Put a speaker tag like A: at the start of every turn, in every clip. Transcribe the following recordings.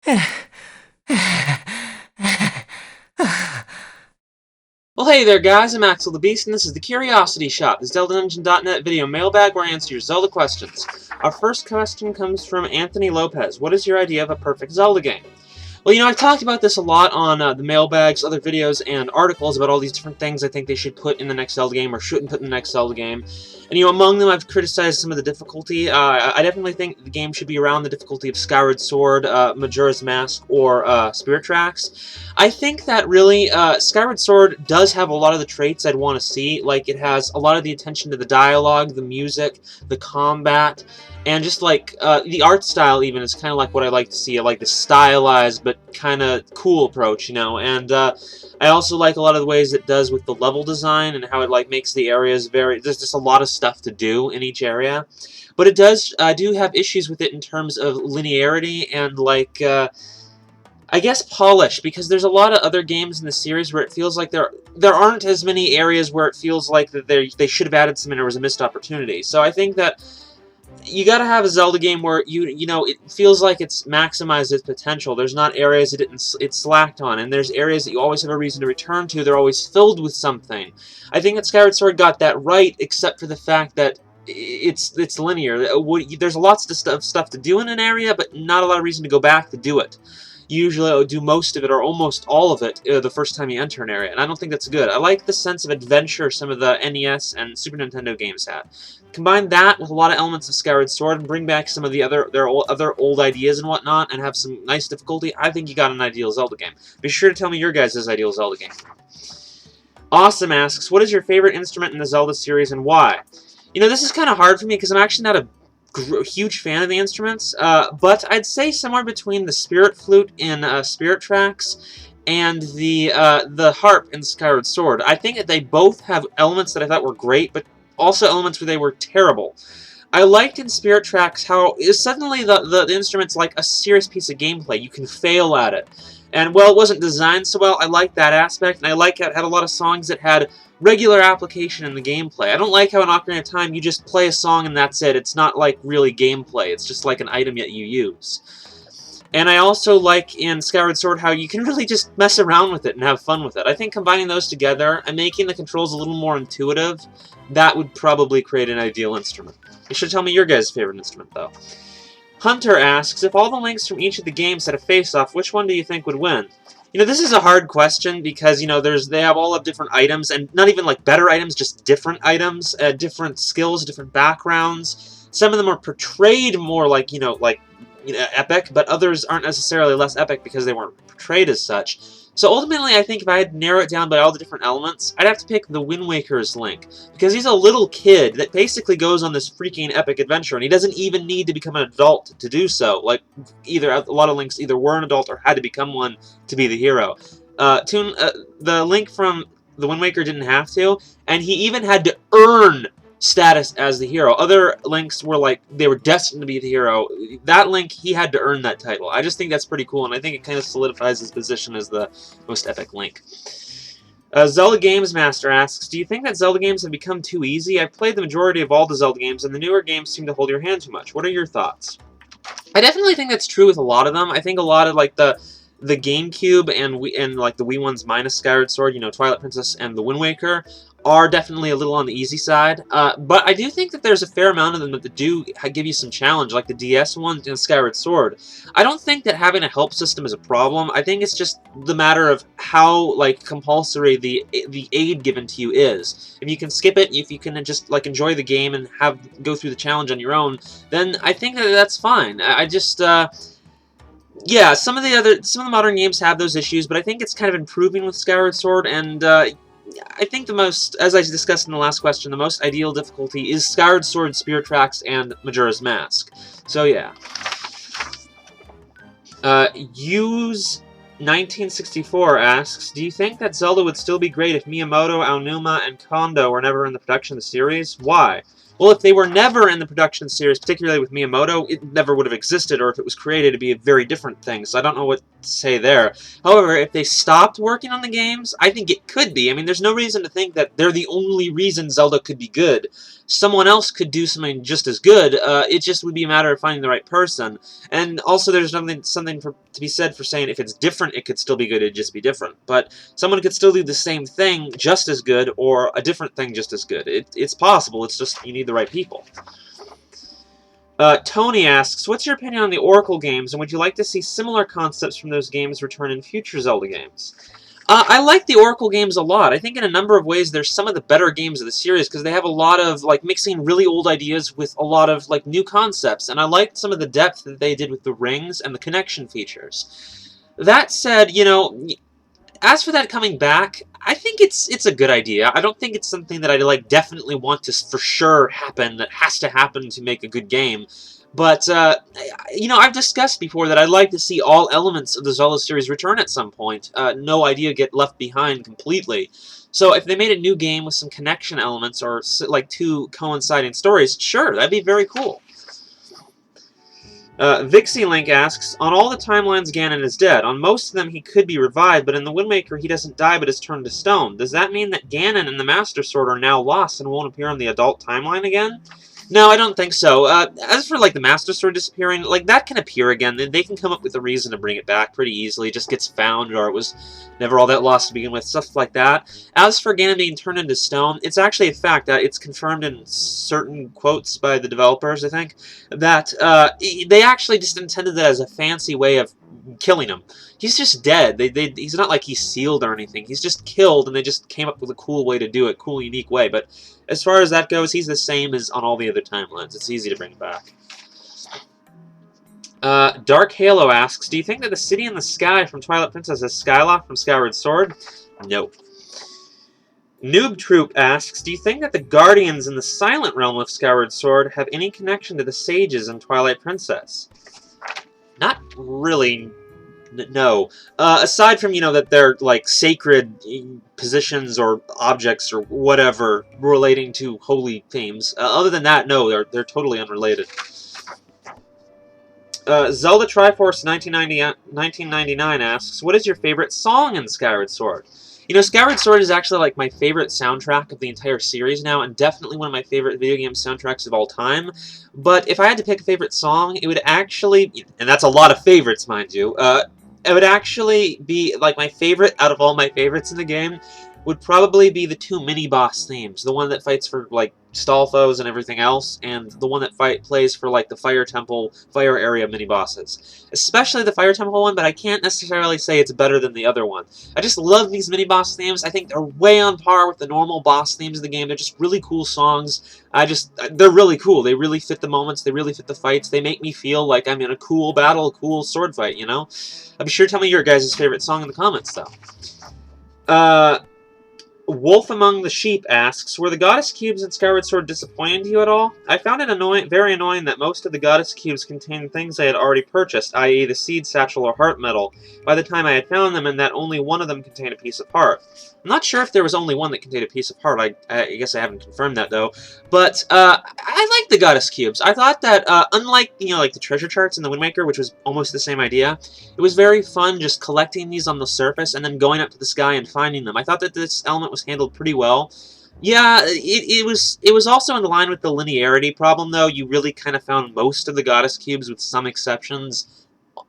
A: Well, hey there, guys. I'm Axel the Beast, and this is the Curiosity Shop, the ZeldaDungeon.net video mailbag where I answer your Zelda questions. Our first question comes from Anthony Lopez. What is your idea of a perfect Zelda game? Well, I've talked about this a lot on the mailbags, other videos, and articles about all these different things I think they should put in the next Zelda game or shouldn't put in the next Zelda game. And, among them I've criticized some of the difficulty. I definitely think the game should be around the difficulty of Skyward Sword, Majora's Mask, or Spirit Tracks. I think that really, Skyward Sword does have a lot of the traits I'd want to see. Like, it has a lot of the attention to the dialogue, the music, the combat, and just like the art style even is kind of like what I like to see. I like the stylized but kind of cool approach, and I also like a lot of the ways it does with the level design and how it like makes the areas there's just a lot of stuff to do in each area. But it does, I do have issues with it in terms of linearity and like I guess polish, because there's a lot of other games in the series where it feels like there aren't as many areas where it feels like that they should have added some and there was a missed opportunity. So I think that you gotta have a Zelda game where it feels like it's maximized its potential. There's not areas it's slacked on, and there's areas that you always have a reason to return to. They're always filled with something. I think that Skyward Sword got that right, except for the fact that it's linear. There's lots of stuff to do in an area, but not a lot of reason to go back to do it. Usually I would do most of it or almost all of it the first time you enter an area, and I don't think that's good. I like the sense of adventure some of the NES and Super Nintendo games had. Combine that with a lot of elements of Skyward Sword and bring back some of the other old ideas and whatnot and have some nice difficulty, I think you got an ideal Zelda game. Be sure to tell me your guys' ideal Zelda game. Awesome asks, what is your favorite instrument in the Zelda series and why? This is kind of hard for me because I'm actually not a huge fan of the instruments, but I'd say somewhere between the Spirit Flute in Spirit Tracks and the harp in Skyward Sword. I think that they both have elements that I thought were great, but also elements where they were terrible. I liked in Spirit Tracks how suddenly the instrument's like a serious piece of gameplay. You can fail at it. And, well, it wasn't designed so well. I liked that aspect, and I like how it had a lot of songs that had regular application in the gameplay. I don't like how in Ocarina of Time you just play a song and that's it. It's not like really gameplay. It's just like an item that you use. And I also like in Skyward Sword how you can really just mess around with it and have fun with it. I think combining those together and making the controls a little more intuitive, that would probably create an ideal instrument. You should tell me your guys' favorite instrument, though. Hunter asks, if all the links from each of the games had a face-off, which one do you think would win? This is a hard question because, they have all of different items, and not even, like, better items, just different items, different skills, different backgrounds. Some of them are portrayed more like, epic, but others aren't necessarily less epic because they weren't portrayed as such. So ultimately, I think if I had to narrow it down by all the different elements, I'd have to pick the Wind Waker's Link, because he's a little kid that basically goes on this freaking epic adventure, and he doesn't even need to become an adult to do so. Like, a lot of Links either were an adult or had to become one to be the hero. The Link from the Wind Waker didn't have to, and he even had to earn status as the hero. Other Links were like, they were destined to be the hero. That Link, he had to earn that title. I just think that's pretty cool, and I think it kind of solidifies his position as the most epic Link. Zelda Games Master asks, do you think that Zelda games have become too easy? I've played the majority of all the Zelda games, and the newer games seem to hold your hand too much. What are your thoughts? I definitely think that's true with a lot of them. I think a lot of, like, the GameCube and like the Wii ones minus Skyward Sword, Twilight Princess and the Wind Waker, are definitely a little on the easy side. But I do think that there's a fair amount of them that do give you some challenge, like the DS one and Skyward Sword. I don't think that having a help system is a problem. I think it's just the matter of how, like, compulsory the aid given to you is. If you can skip it, if you can just, like, enjoy the game and go through the challenge on your own, then I think that that's fine. I just, yeah, some of the modern games have those issues, but I think it's kind of improving with Skyward Sword, and I think the most, as I discussed in the last question, the most ideal difficulty is Skyward Sword, Spirit Tracks, and Majora's Mask. So yeah. Use 1964 asks, do you think that Zelda would still be great if Miyamoto, Aonuma, and Kondo were never in the production of the series? Why? Well, if they were never in the production series, particularly with Miyamoto, it never would have existed, or if it was created, it'd be a very different thing. So I don't know what to say there. However, if they stopped working on the games, I think it could be. I mean, there's no reason to think that they're the only reason Zelda could be good. Someone else could do something just as good. It just would be a matter of finding the right person. And also, there's something to be said for saying if it's different, it could still be good. It'd just be different. But someone could still do the same thing just as good, or a different thing just as good. It's possible. It's just you need the right people. Tony asks, what's your opinion on the Oracle games, and would you like to see similar concepts from those games return in future Zelda games? I like the Oracle games a lot. I think in a number of ways they're some of the better games of the series because they have a lot of like mixing really old ideas with a lot of like new concepts, and I liked some of the depth that they did with the rings and the connection features. That said, you know, as for that coming back, I think it's a good idea. I don't think it's something that I like definitely want to for sure happen, that has to happen to make a good game. But, you know, I've discussed before that I'd like to see all elements of the Zelda series return at some point. No idea get left behind completely. So if they made a new game with some connection elements or, like, two coinciding stories, sure, that'd be very cool. Vixie Link asks, on all the timelines Ganon is dead. On most of them he could be revived, but in the Wind Waker he doesn't die but is turned to stone. Does that mean that Ganon and the Master Sword are now lost and won't appear on the adult timeline again? No, I don't think so. As for, like, the Master Sword disappearing, like, that can appear again. They can come up with a reason to bring it back pretty easily. It just gets found, or it was never all that lost to begin with, stuff like that. As for Ganon being turned into stone, it's actually a fact. It's confirmed in certain quotes by the developers, I think, that they actually just intended that as a fancy way of killing him. He's just dead. He's not like he's sealed or anything. He's just killed, and they just came up with a cool way to do it, cool, unique way. But as far as that goes, he's the same as on all the other timelines. It's easy to bring back. Dark Halo asks, do you think that the city in the sky from Twilight Princess is Skyloft from Skyward Sword? No. Noob Troop asks, do you think that the Guardians in the Silent Realm of Skyward Sword have any connection to the Sages in Twilight Princess? Not really, no. Aside from, you know, that they're, like, sacred positions or objects or whatever relating to holy themes. Other than that, no, they're totally unrelated. Zelda Triforce 1999 asks, what is your favorite song in Skyward Sword? You know, Skyward Sword is actually, like, my favorite soundtrack of the entire series now, and definitely one of my favorite video game soundtracks of all time. But if I had to pick a favorite song, it would actually, and that's a lot of favorites, mind you, it would actually be, like, my favorite out of all my favorites in the game would probably be the two mini-boss themes. The one that fights for, like, Stalfos and everything else, and the one that plays for, like, the Fire Temple, Fire Area mini-bosses. Especially the Fire Temple one, but I can't necessarily say it's better than the other one. I just love these mini-boss themes. I think they're way on par with the normal boss themes of the game. They're just really cool songs. They're really cool. They really fit the moments. They really fit the fights. They make me feel like I'm in a cool battle, a cool sword fight, you know? Be sure to tell me your guys' favorite song in the comments, though. Wolf Among the Sheep asks, were the Goddess Cubes in Skyward Sword disappointing to you at all? I found it very annoying that most of the Goddess Cubes contained things I had already purchased, i.e. the Seed Satchel or Heart Medal, by the time I had found them, and that only one of them contained a piece of heart. I'm not sure if there was only one that contained a piece of heart. I guess I haven't confirmed that, though. But, I like the Goddess Cubes. I thought that, unlike, you know, like the treasure charts in the Wind Waker, which was almost the same idea, it was very fun just collecting these on the surface and then going up to the sky and finding them. I thought that this element was handled pretty well. Yeah, it was also in line with the linearity problem, though. You really kind of found most of the Goddess Cubes, with some exceptions,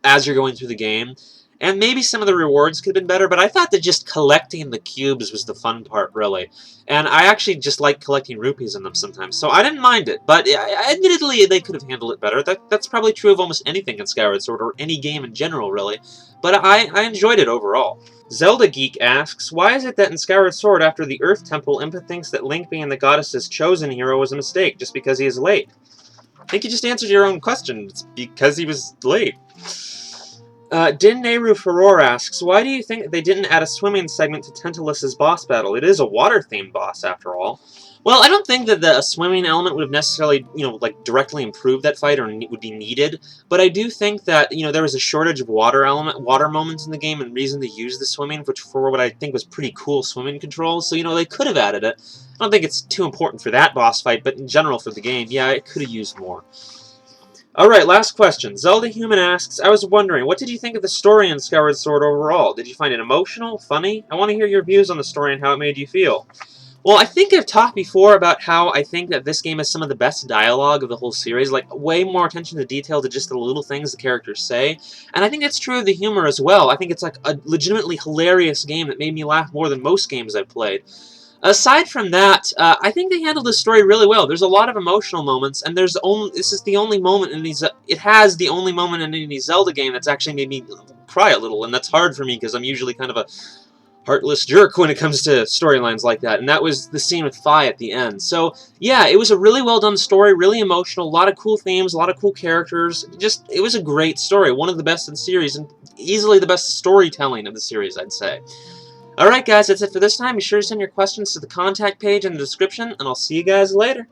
A: as you're going through the game. And maybe some of the rewards could have been better, but I thought that just collecting the cubes was the fun part, really. And I actually just like collecting rupees in them sometimes, so I didn't mind it. But admittedly, they could have handled it better. That's probably true of almost anything in Skyward Sword, or any game in general, really. But I enjoyed it overall. Zelda Geek asks, why is it that in Skyward Sword, after the Earth Temple, Impa thinks that Link being the goddess's chosen hero was a mistake, just because he is late? I think you just answered your own question. It's because he was late. Din Nehru Furore asks, why do you think they didn't add a swimming segment to Tentalus' boss battle? It is a water-themed boss, after all. Well, I don't think that a swimming element would have necessarily, you know, like, directly improved that fight, or would be needed, but I do think that, you know, there was a shortage of water moments in the game, and reason to use the swimming, which for what I think was pretty cool swimming controls, so, you know, they could have added it. I don't think it's too important for that boss fight, but in general for the game, yeah, it could have used more. Alright, last question. Zelda Human asks, I was wondering, what did you think of the story in Skyward Sword overall? Did you find it emotional? Funny? I want to hear your views on the story and how it made you feel. Well, I think I've talked before about how I think that this game has some of the best dialogue of the whole series, like way more attention to detail to just the little things the characters say, and I think that's true of the humor as well. I think it's like a legitimately hilarious game that made me laugh more than most games I've played. Aside from that, I think they handled the story really well. There's a lot of emotional moments, and this is the only moment in these. It has the only moment in any Zelda game that's actually made me cry a little, and that's hard for me because I'm usually kind of a heartless jerk when it comes to storylines like that, and that was the scene with Fi at the end. So, yeah, it was a really well done story, really emotional, a lot of cool themes, a lot of cool characters. It was a great story, one of the best in the series, and easily the best storytelling of the series, I'd say. Alright guys, that's it for this time. Be sure to send your questions to the contact page in the description, and I'll see you guys later.